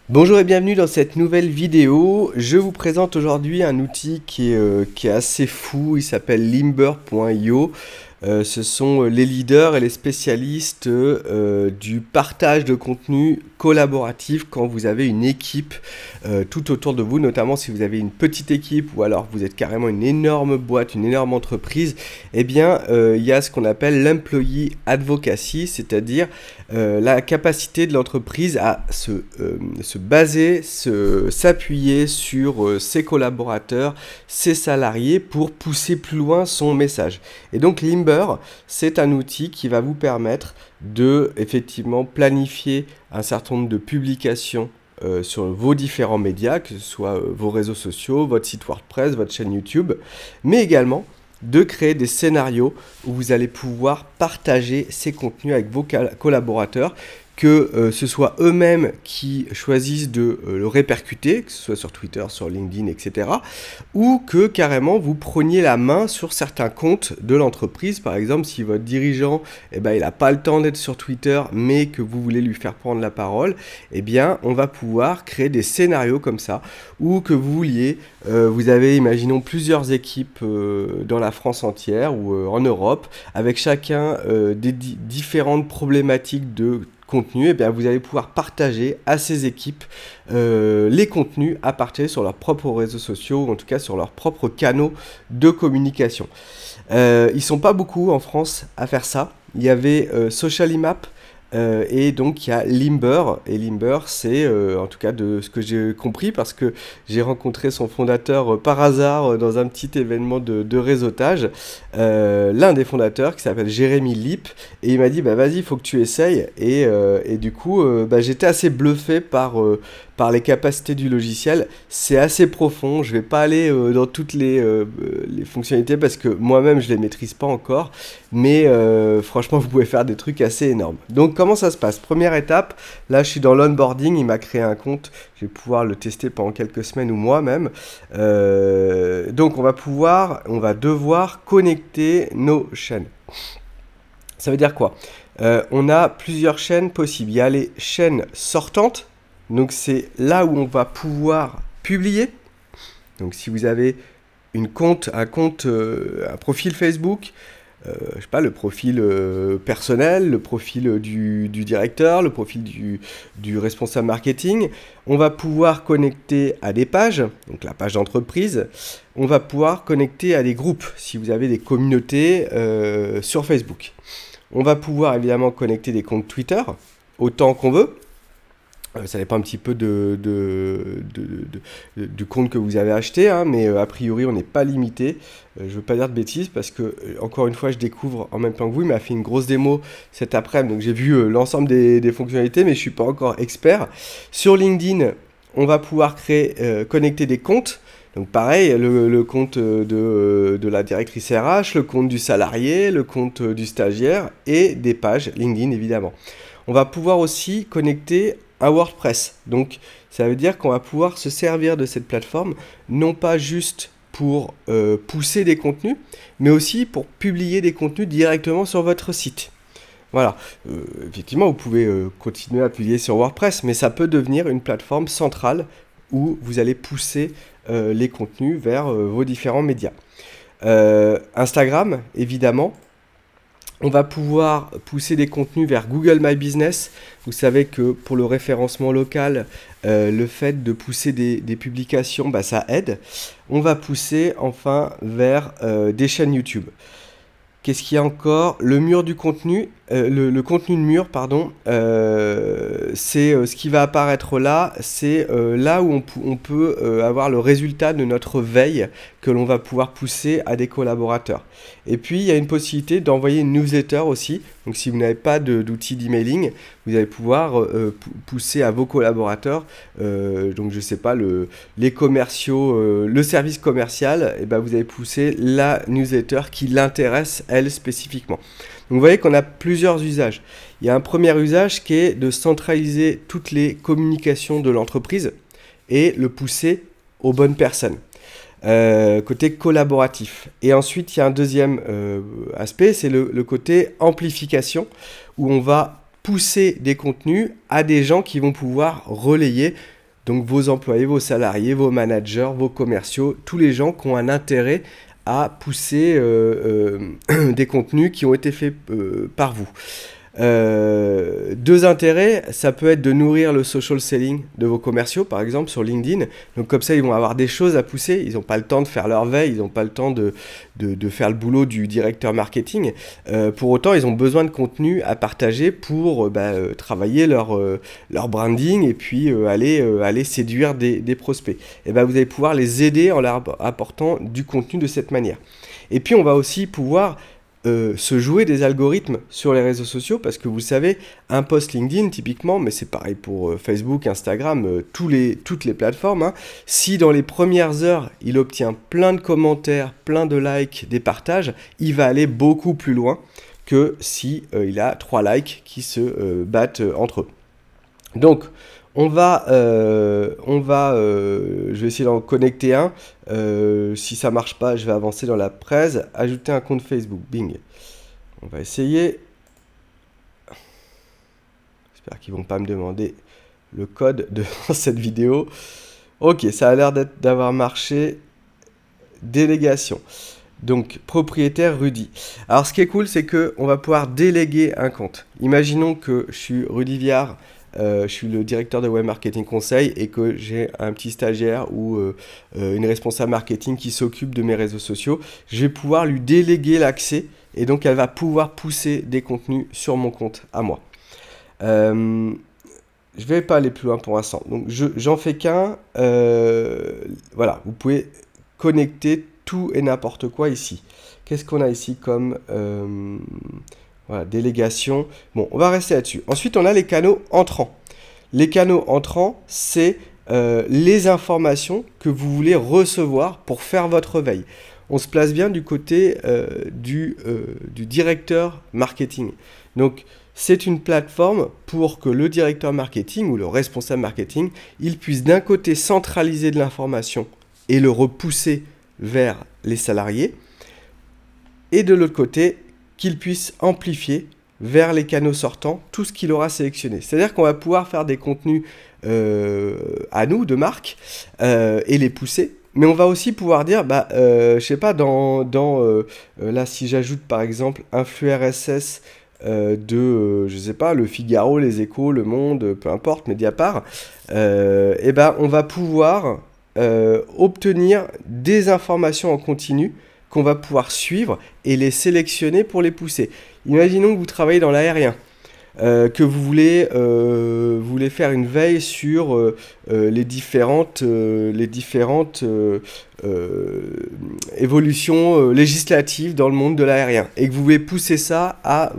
Bonjour et bienvenue dans cette nouvelle vidéo. Je vous présente aujourd'hui un outil qui est assez fou. Il s'appelle Limber.io. Ce sont les leaders et les spécialistes du partage de contenu collaboratif quand vous avez une équipe tout autour de vous, notamment si vous avez une petite équipe ou alors vous êtes carrément une énorme boîte, une énorme entreprise. Eh bien, il y a ce qu'on appelle l'employee advocacy, c'est-à-dire la capacité de l'entreprise à se baser, s'appuyer sur ses collaborateurs, ses salariés pour pousser plus loin son message. Et donc Limber, c'est un outil qui va vous permettre de effectivement planifier un certain nombre de publications sur vos différents médias, que ce soit vos réseaux sociaux, votre site WordPress, votre chaîne YouTube, mais également de créer des scénarios où vous allez pouvoir partager ces contenus avec vos collaborateurs, que ce soit eux-mêmes qui choisissent de le répercuter, que ce soit sur Twitter, sur LinkedIn, etc. Ou que carrément vous preniez la main sur certains comptes de l'entreprise. Par exemple, si votre dirigeant, il n'a pas le temps d'être sur Twitter, mais que vous voulez lui faire prendre la parole, eh bien, on va pouvoir créer des scénarios comme ça, ou que vous vouliez, vous avez, imaginons, plusieurs équipes dans la France entière ou en Europe, avec chacun des différentes problématiques de contenu, et bien vous allez pouvoir partager à ces équipes les contenus à partager sur leurs propres réseaux sociaux, ou en tout cas sur leurs propres canaux de communication. Ils sont pas beaucoup en France à faire ça. Il y avait Socialymap, et donc il y a Limber, et Limber c'est en tout cas de ce que j'ai compris, parce que j'ai rencontré son fondateur par hasard dans un petit événement de réseautage, l'un des fondateurs qui s'appelle Jérémy Lip, et il m'a dit bah vas-y, il faut que tu essayes, et du coup j'étais assez bluffé par les capacités du logiciel. C'est assez profond, je vais pas aller dans toutes les fonctionnalités parce que moi-même je les maîtrise pas encore, mais franchement vous pouvez faire des trucs assez énormes. Donc comment ça se passe? Première étape, là je suis dans l'onboarding, il m'a créé un compte, je vais pouvoir le tester pendant quelques semaines ou mois même. Donc on va devoir connecter nos chaînes. Ça veut dire quoi? On a plusieurs chaînes possibles. Il y a les chaînes sortantes, donc c'est là où on va pouvoir publier. Donc si vous avez un profil Facebook, je sais pas, le profil personnel, le profil du directeur, le profil du responsable marketing, on va pouvoir connecter à des pages, donc la page d'entreprise. On va pouvoir connecter à des groupes, si vous avez des communautés sur Facebook. On va pouvoir évidemment connecter des comptes Twitter, autant qu'on veut. Ça dépend un petit peu du compte que vous avez acheté, hein, mais a priori on n'est pas limité. Je ne veux pas dire de bêtises parce que, encore une fois, je découvre en même temps que vous. Il m'a fait une grosse démo cet après-midi, donc j'ai vu l'ensemble des fonctionnalités, mais je ne suis pas encore expert. Sur LinkedIn, on va pouvoir connecter des comptes. Donc pareil, le compte de la directrice RH, le compte du salarié, le compte du stagiaire et des pages LinkedIn évidemment. On va pouvoir aussi connecter à WordPress. Donc ça veut dire qu'on va pouvoir se servir de cette plateforme, non pas juste pour pousser des contenus, mais aussi pour publier des contenus directement sur votre site. Voilà, effectivement vous pouvez continuer à publier sur WordPress, mais ça peut devenir une plateforme centrale où vous allez pousser les contenus vers vos différents médias. Instagram, évidemment. On va pouvoir pousser des contenus vers Google My Business. Vous savez que pour le référencement local, le fait de pousser des publications, ça aide. On va pousser enfin vers des chaînes YouTube. Qu'est-ce qu'il y a encore? Le mur du contenu, le contenu de mur, pardon, c'est ce qui va apparaître là, c'est là où on peut avoir le résultat de notre veille que l'on va pouvoir pousser à des collaborateurs. Et puis, il y a une possibilité d'envoyer une newsletter aussi. Donc, si vous n'avez pas d'outil d'emailing, vous allez pouvoir pousser à vos collaborateurs, donc je sais pas, les commerciaux, le service commercial, et vous allez pousser la newsletter qui l'intéresse, elle, spécifiquement. Donc vous voyez qu'on a plusieurs usages. Il y a un premier usage qui est de centraliser toutes les communications de l'entreprise et le pousser aux bonnes personnes. Côté collaboratif. Et ensuite, il y a un deuxième aspect, c'est le côté amplification, où on va pousser des contenus à des gens qui vont pouvoir relayer donc vos employés, vos salariés, vos managers, vos commerciaux, tous les gens qui ont un intérêt à pousser des contenus qui ont été faits par vous. Deux intérêts, ça peut être de nourrir le social selling de vos commerciaux, par exemple sur LinkedIn. Donc comme ça, ils vont avoir des choses à pousser. Ils n'ont pas le temps de faire leur veille, ils n'ont pas le temps de faire le boulot du directeur marketing. Pour autant, ils ont besoin de contenu à partager pour travailler leur branding et puis aller séduire des prospects. Et vous allez pouvoir les aider en leur apportant du contenu de cette manière. Et puis, on va aussi pouvoir se jouer des algorithmes sur les réseaux sociaux, parce que vous savez, un post LinkedIn typiquement, mais c'est pareil pour Facebook, Instagram, toutes les plateformes, hein, si dans les premières heures il obtient plein de commentaires, plein de likes, des partages, il va aller beaucoup plus loin que si il a 3 likes qui se battent entre eux. Donc je vais essayer d'en connecter un. Si ça marche pas, je vais avancer dans la presse. Ajouter un compte Facebook. Bing. On va essayer. J'espère qu'ils vont pas me demander le code de cette vidéo. Ok, ça a l'air d'avoir marché. Délégation. Donc, propriétaire Rudy. Alors, ce qui est cool, c'est qu'on va pouvoir déléguer un compte. Imaginons que je suis Rudy Viard. Je suis le directeur de Web Marketing Conseil et que j'ai un petit stagiaire ou une responsable marketing qui s'occupe de mes réseaux sociaux. Je vais pouvoir lui déléguer l'accès et donc elle va pouvoir pousser des contenus sur mon compte à moi. Je ne vais pas aller plus loin pour l'instant. Donc j'en fais qu'un. Voilà, vous pouvez connecter tout et n'importe quoi ici. Qu'est-ce qu'on a ici comme... voilà, délégation. Bon, on va rester là-dessus. Ensuite, on a les canaux entrants. Les canaux entrants, c'est les informations que vous voulez recevoir pour faire votre veille. On se place bien du côté du directeur marketing. Donc, c'est une plateforme pour que le directeur marketing ou le responsable marketing, il puisse d'un côté centraliser de l'information et le repousser vers les salariés, et de l'autre côté, qu'il puisse amplifier vers les canaux sortants tout ce qu'il aura sélectionné. C'est-à-dire qu'on va pouvoir faire des contenus à nous, de marque, et les pousser. Mais on va aussi pouvoir dire, je sais pas, là, si j'ajoute par exemple un flux RSS je sais pas, Le Figaro, Les Échos, Le Monde, peu importe, Mediapart, on va pouvoir obtenir des informations en continu qu'on va pouvoir suivre et les sélectionner pour les pousser. Imaginons que vous travaillez dans l'aérien, que vous voulez faire une veille sur les différentes évolutions législatives dans le monde de l'aérien, et que vous voulez pousser ça à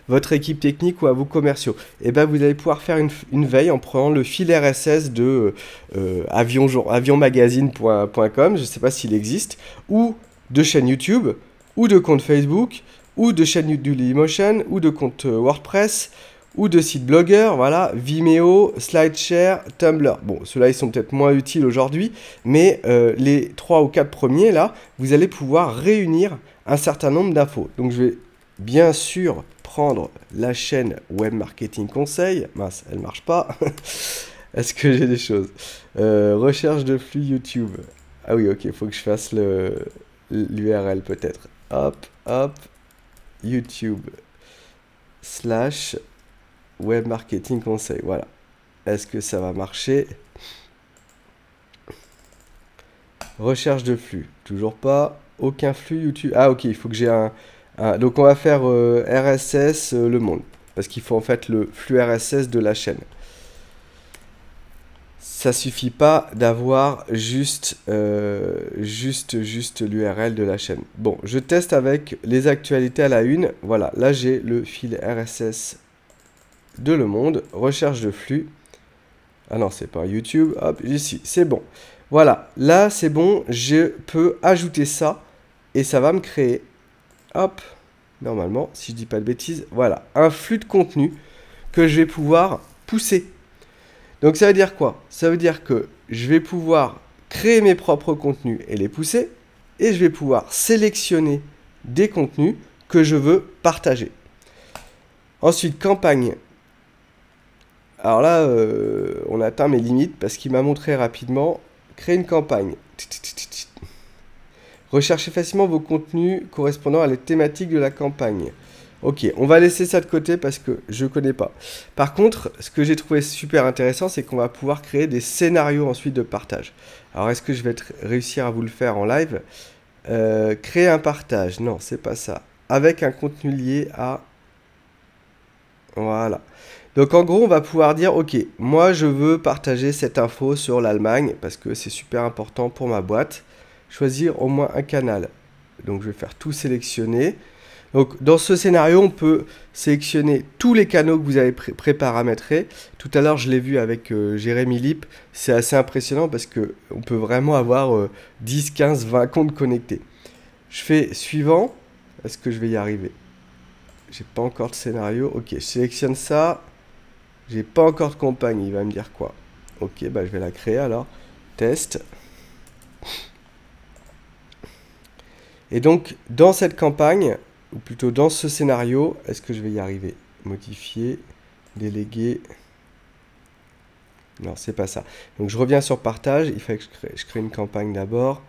votre équipe technique ou à vos commerciaux. Et vous allez pouvoir faire une veille en prenant le fil RSS de avionmagazine.com, je ne sais pas s'il existe, ou de chaîne YouTube, ou de compte Facebook, ou de chaîne Dailymotion, ou de compte WordPress, ou de site blogueur, voilà, Vimeo, SlideShare, Tumblr. Bon, ceux-là, ils sont peut-être moins utiles aujourd'hui, mais les 3 ou 4 premiers, là, vous allez pouvoir réunir un certain nombre d'infos. Donc, je vais bien sûr prendre la chaîne Web Marketing Conseil. Mince, elle marche pas. Est-ce que j'ai des choses? Recherche de flux YouTube. Ah oui, ok, il faut que je fasse l'URL peut-être. Hop, YouTube / Web Marketing Conseil. Voilà. Est-ce que ça va marcher? Recherche de flux. Toujours pas. Aucun flux YouTube. Ah ok, il faut que j'ai donc on va faire RSS Le Monde. Parce qu'il faut en fait le flux RSS de la chaîne. Ça suffit pas d'avoir juste l'URL de la chaîne. Bon, je teste avec les actualités à la une. Voilà, là j'ai le fil RSS de Le Monde. Recherche de flux. Ah non, c'est pas YouTube. Hop, ici, c'est bon. Voilà, là c'est bon. Je peux ajouter ça et ça va me créer, hop, normalement, si je dis pas de bêtises, voilà, un flux de contenu que je vais pouvoir pousser. Donc ça veut dire quoi? Ça veut dire que je vais pouvoir créer mes propres contenus et les pousser, et je vais pouvoir sélectionner des contenus que je veux partager. Ensuite, campagne. Alors là, on atteint mes limites parce qu'il m'a montré rapidement. Créer une campagne. Recherchez facilement vos contenus correspondant à la thématique de la campagne. Ok, on va laisser ça de côté parce que je ne connais pas. Par contre, ce que j'ai trouvé super intéressant, c'est qu'on va pouvoir créer des scénarios ensuite de partage. Alors, est-ce que je vais réussir à vous le faire en live? Créer un partage. Non, c'est pas ça. Avec un contenu lié à... Voilà. Donc, en gros, on va pouvoir dire, ok, moi, je veux partager cette info sur l'Allemagne parce que c'est super important pour ma boîte. Choisir au moins un canal. Donc, je vais faire tout sélectionner. Donc, dans ce scénario, on peut sélectionner tous les canaux que vous avez pré-paramétrés. Tout à l'heure, je l'ai vu avec Jérémy Lip. C'est assez impressionnant parce qu'on peut vraiment avoir 10, 15, 20 comptes connectés. Je fais suivant. Est-ce que je vais y arriver? J'ai pas encore de scénario. Ok, je sélectionne ça. J'ai pas encore de campagne. Il va me dire quoi? Ok, bah, je vais la créer alors. Test. Et donc, dans cette campagne... ou plutôt dans ce scénario, est-ce que je vais y arriver? Modifier, déléguer. Non, c'est pas ça. Donc je reviens sur partage, il faut que je crée une campagne d'abord.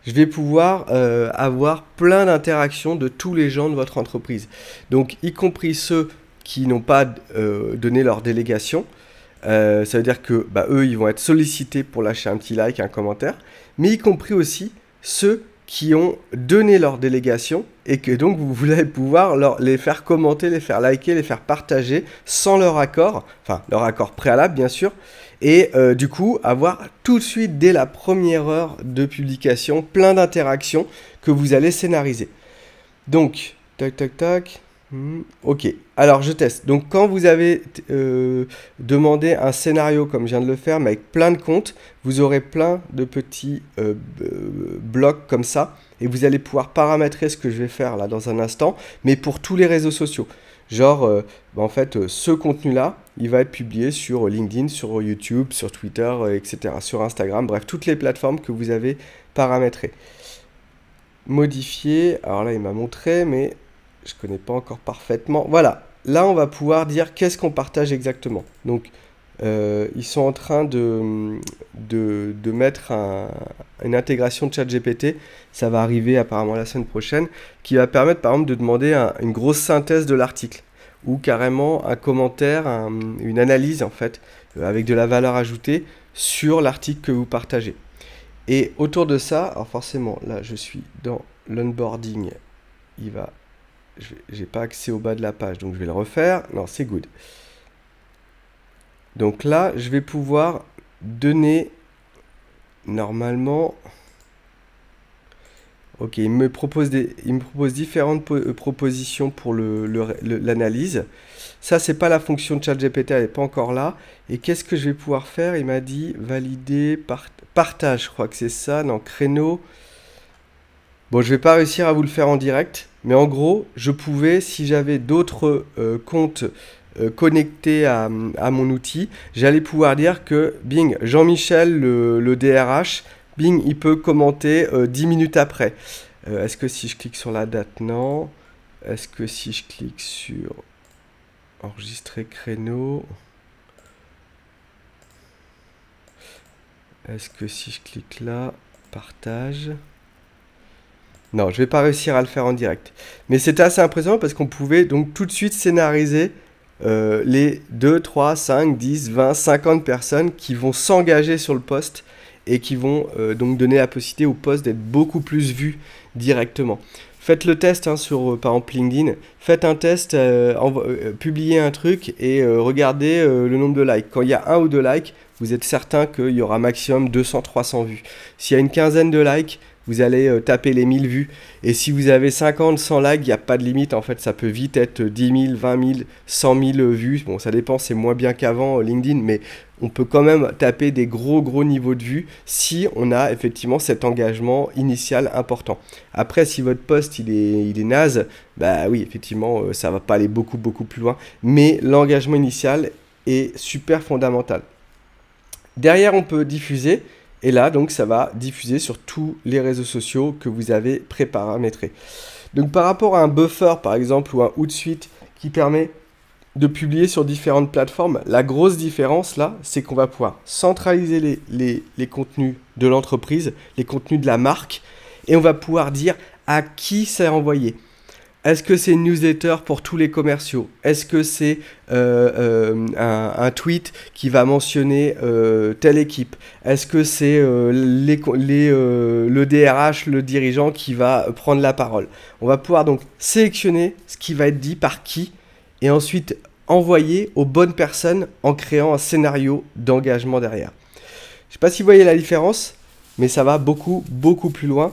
Je vais pouvoir avoir plein d'interactions de tous les gens de votre entreprise. Donc y compris ceux qui n'ont pas donné leur délégation. Ça veut dire que bah, eux, ils vont être sollicités pour lâcher un petit like, un commentaire. Mais y compris aussi ceux qui ont donné leur délégation et que donc vous allez pouvoir les faire commenter, les faire liker, les faire partager sans leur accord, enfin leur accord préalable bien sûr, et du coup avoir tout de suite dès la première heure de publication plein d'interactions que vous allez scénariser. Donc, tac tac tac. Ok, alors je teste. Donc quand vous avez demandé un scénario comme je viens de le faire, mais avec plein de comptes, vous aurez plein de petits blocs comme ça, et vous allez pouvoir paramétrer ce que je vais faire là dans un instant, mais pour tous les réseaux sociaux. Genre, en fait, ce contenu-là, il va être publié sur LinkedIn, sur YouTube, sur Twitter, etc., sur Instagram, bref, toutes les plateformes que vous avez paramétrées. Modifier, alors là il m'a montré, mais... je ne connais pas encore parfaitement. Voilà, là on va pouvoir dire qu'est-ce qu'on partage exactement. Donc ils sont en train de mettre une intégration de ChatGPT, ça va arriver apparemment la semaine prochaine, qui va permettre par exemple de demander une grosse synthèse de l'article, ou carrément un commentaire, une analyse en fait, avec de la valeur ajoutée sur l'article que vous partagez. Et autour de ça, alors forcément là je suis dans l'onboarding, il va... j'ai pas accès au bas de la page, donc je vais le refaire. Non, c'est good. Donc là, je vais pouvoir donner normalement... Ok, il me propose différentes propositions pour l'analyse. Ça, c'est pas la fonction de ChatGPT, elle n'est pas encore là. Et qu'est-ce que je vais pouvoir faire? Il m'a dit valider, partage, je crois que c'est ça. Non, créneau... Bon, je vais pas réussir à vous le faire en direct, mais en gros, je pouvais, si j'avais d'autres comptes connectés à mon outil, j'allais pouvoir dire que, bing, Jean-Michel, le DRH, bing, il peut commenter 10 minutes après. Est-ce que si je clique sur la date? Non. Est-ce que si je clique sur enregistrer créneau? Est-ce que si je clique là, partage? Non, je vais pas réussir à le faire en direct. Mais c'était assez impressionnant parce qu'on pouvait donc tout de suite scénariser les 2, 3, 5, 10, 20, 50 personnes qui vont s'engager sur le post et qui vont donc donner la possibilité au post d'être beaucoup plus vu directement. Faites le test hein, sur par exemple LinkedIn. Faites un test, publiez un truc et regardez le nombre de likes. Quand il y a 1 ou 2 likes, vous êtes certain qu'il y aura maximum 200-300 vues. S'il y a une quinzaine de likes, vous allez taper les 1000 vues. Et si vous avez 50, 100 likes, il n'y a pas de limite. En fait, ça peut vite être 10 000, 20 000, 100 000 vues. Bon, ça dépend, c'est moins bien qu'avant LinkedIn, mais on peut quand même taper des gros niveaux de vues si on a effectivement cet engagement initial important. Après, si votre post il est naze, bah oui, effectivement, ça va pas aller beaucoup plus loin. Mais l'engagement initial est super fondamental. Derrière, on peut diffuser. Et là, donc, ça va diffuser sur tous les réseaux sociaux que vous avez pré-paramétrés. Donc, par rapport à un buffer, par exemple, ou un Hootsuite qui permet de publier sur différentes plateformes. La grosse différence là, c'est qu'on va pouvoir centraliser les contenus de l'entreprise, les contenus de la marque, et on va pouvoir dire à qui c'est envoyé. Est-ce que c'est une newsletter pour tous les commerciaux? Est-ce que c'est un tweet qui va mentionner telle équipe? Est-ce que c'est le DRH, le dirigeant qui va prendre la parole? On va pouvoir donc sélectionner ce qui va être dit par qui et ensuite envoyer aux bonnes personnes en créant un scénario d'engagement derrière. Je ne sais pas si vous voyez la différence, mais ça va beaucoup plus loin.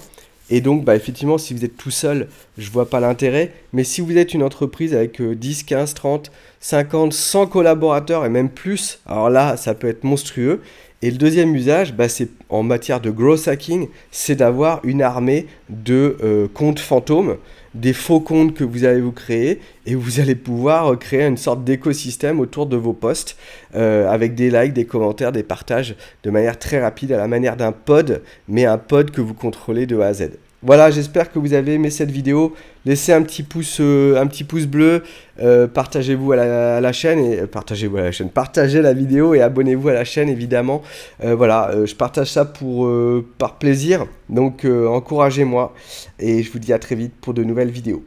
Et donc, effectivement, si vous êtes tout seul, je ne vois pas l'intérêt. Mais si vous êtes une entreprise avec 10, 15, 30, 50, 100 collaborateurs et même plus, alors là, ça peut être monstrueux. Et le deuxième usage, c'est en matière de growth hacking, c'est d'avoir une armée de comptes fantômes, des faux comptes que vous allez vous créer et vous allez pouvoir créer une sorte d'écosystème autour de vos posts avec des likes, des commentaires, des partages de manière très rapide à la manière d'un pod, mais un pod que vous contrôlez de A à Z. Voilà, j'espère que vous avez aimé cette vidéo. Laissez un petit pouce bleu, partagez-vous à la chaîne et partagez la vidéo et abonnez-vous à la chaîne évidemment. Voilà, je partage ça par plaisir, donc encouragez-moi et je vous dis à très vite pour de nouvelles vidéos.